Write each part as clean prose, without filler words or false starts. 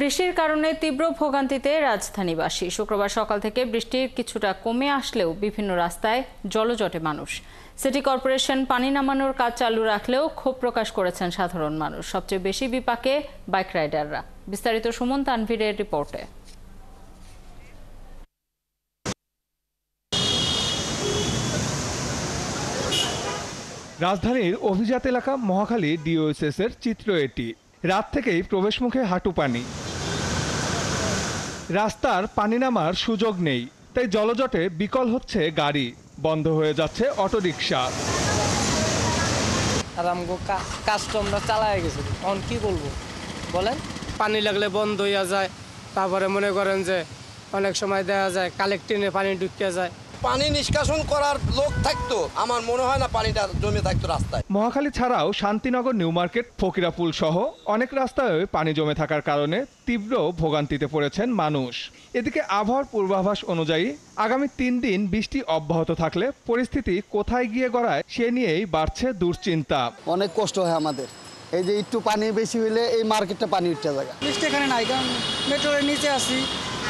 বৃষ্টির কারণে তীব্র ভোগান্তিতে রাজধানীবাসী। শুক্রবার সকাল থেকে বৃষ্টির কিছুটা কমে আসলেও বিভিন্ন রাস্তায় জলজটে মানুষ। সিটি কর্পোরেশন পানি নামানোর কাজ চালু রাখলেও ক্ষোভ প্রকাশ করেছেন সাধারণ মানুষ। সবচেয়ে বেশি বিপাকে বাইক রাইডাররা। বিস্তারিত সুমন তানভীরের রিপোর্টে। রাজধানীর অভিজাত এলাকা মহাখালী ডিওএসএস এর চিত্র এটি। রাত থেকেই প্রবেশমুখে হাঁটু পানি, রাস্তার পানি নামার সুযোগ নেই, তাই জলজটে বিকল হচ্ছে গাড়ি, বন্ধ হয়ে যাচ্ছে অটোরিকশা। আর আমগো কাস্টমরা চালায় গেছে, এখন কি বলবো বলেন। পানি লাগলে বন্ধ হইয়া যায়, তারপরে মনে করেন যে অনেক সময় দেখা যায় কালেক্টিনে পানি ঢুকিয়া যায়। পানি নিষ্কাশন করার লোক থাকতো, আমার মনে হয় না পানিটা জমে থাকতো রাস্তায়। মহাখালী ছাড়াও শান্তিনগর, নিউ মার্কেট, ফকিরাপুল সহ অনেক রাস্তায় পানি জমে থাকার কারণে তীব্র ভোগান্তিতে পড়েছেন মানুষ। এদিকে আবহাওয়ার পূর্বাভাস অনুযায়ী আগামী 3 দিন বৃষ্টি অব্যাহত থাকলে পরিস্থিতি কোথায় গিয়ে গড়ায় সে নিয়েই বাড়ছে দুশ্চিন্তা। অনেক কষ্ট হয় আমাদের, এই যে একটু পানি বেশি হইলে এই মার্কেটটা পানি উঠতে জায়গা। বৃষ্টি এখানে নাই, কারণ মেট্রোর নিচে আছি,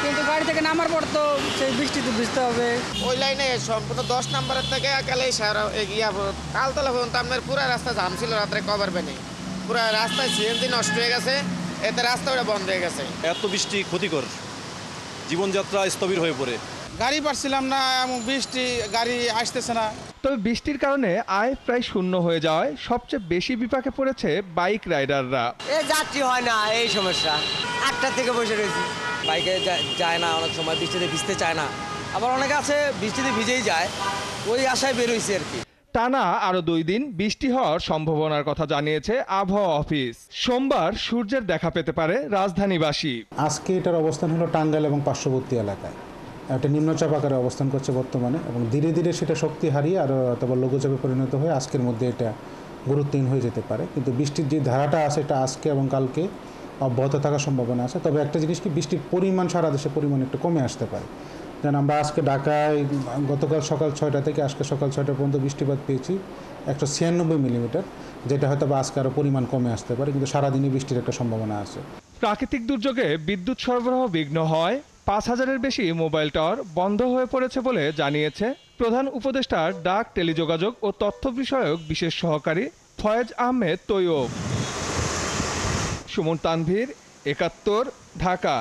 কিন্তু গাড়ি থেকে নামার পর তো সেই বৃষ্টিতে ভিজতে হবে। ওই লাইনে সম্পূর্ণ 10 নম্বরের থেকে একালেই তালতলা পর্যন্ত আপনার পুরো রাস্তা জাম ছিল, রাত্রে কভার নেই, পুরো রাস্তায় সিএনজি নষ্ট হয়ে গেছে, এতে রাস্তা ওটা বন্ধ হয়ে গেছে। এত বৃষ্টি ক্ষতিকর, জীবনযাত্রা স্থবির হয়ে পড়ে। গাড়ি পাচ্ছিলাম না, এমন বৃষ্টি, গাড়ি আসতেছে না। তবে বৃষ্টির কারণে আয় প্রায় শূন্য হয়ে যাওয়ায় সবচেয়ে বেশি বিপাকে পড়েছে বাইক রাইডাররা। যাত্রী হয় না, এই সমস্যা। 8টা থেকে বসে রয়েছি, বাইকে যায় না, অনেক সময় বৃষ্টিতে ভিজতে চায় না, আবার অনেকে আছে বৃষ্টিতে ভিজেই যায়, ওই আশায় বের হয়েছে আর কি। টানা আরো 2 দিন বৃষ্টি হওয়ার সম্ভাবনার কথা জানিয়েছে আবহাওয়া অফিস। সোমবার সূর্যের দেখা পেতে পারে রাজধানীবাসী। আজকে এটার অবস্থান হলো টাঙ্গাইল এবং পার্শ্ববর্তী এলাকায়। একটা নিম্নচাপ আকারে অবস্থান করছে বর্তমানে, এবং ধীরে ধীরে সেটা শক্তি হারিয়ে আরও অথবা লঘুচাপে পরিণত হয়ে আজকের মধ্যে এটা গুরুত্বহীন হয়ে যেতে পারে। কিন্তু বৃষ্টির যে ধারাটা আছে এটা আজকে এবং কালকে অব্যাহত থাকার সম্ভাবনা আছে। তবে একটা জিনিস কি, বৃষ্টির পরিমাণ সারা দেশে পরিমাণ একটু কমে আসতে পারে। যেন আমরা আজকে ঢাকায় গতকাল সকাল 6টা থেকে আজকে সকাল 6টা পর্যন্ত বৃষ্টিপাত পেয়েছি 196 মিলিমিটার, যেটা হয়তো বা আজকে আরও পরিমাণ কমে আসতে পারে, কিন্তু সারাদিনই বৃষ্টির একটা সম্ভাবনা আছে। প্রাকৃতিক দুর্যোগে বিদ্যুৎ সরবরাহ বিঘ্ন হয়, 5000-এর বেশি মোবাইল টাওয়ার বন্ধ হয়ে পড়েছে বলে জানিয়েছে প্রধান উপদেষ্টার ডাক, টেলিযোগাযোগ ও তথ্য বিষয়ক বিশেষ সহকারী ফয়েজ আহমেদ তৈয়ব। সুমন তানভীর, 71, ঢাকা।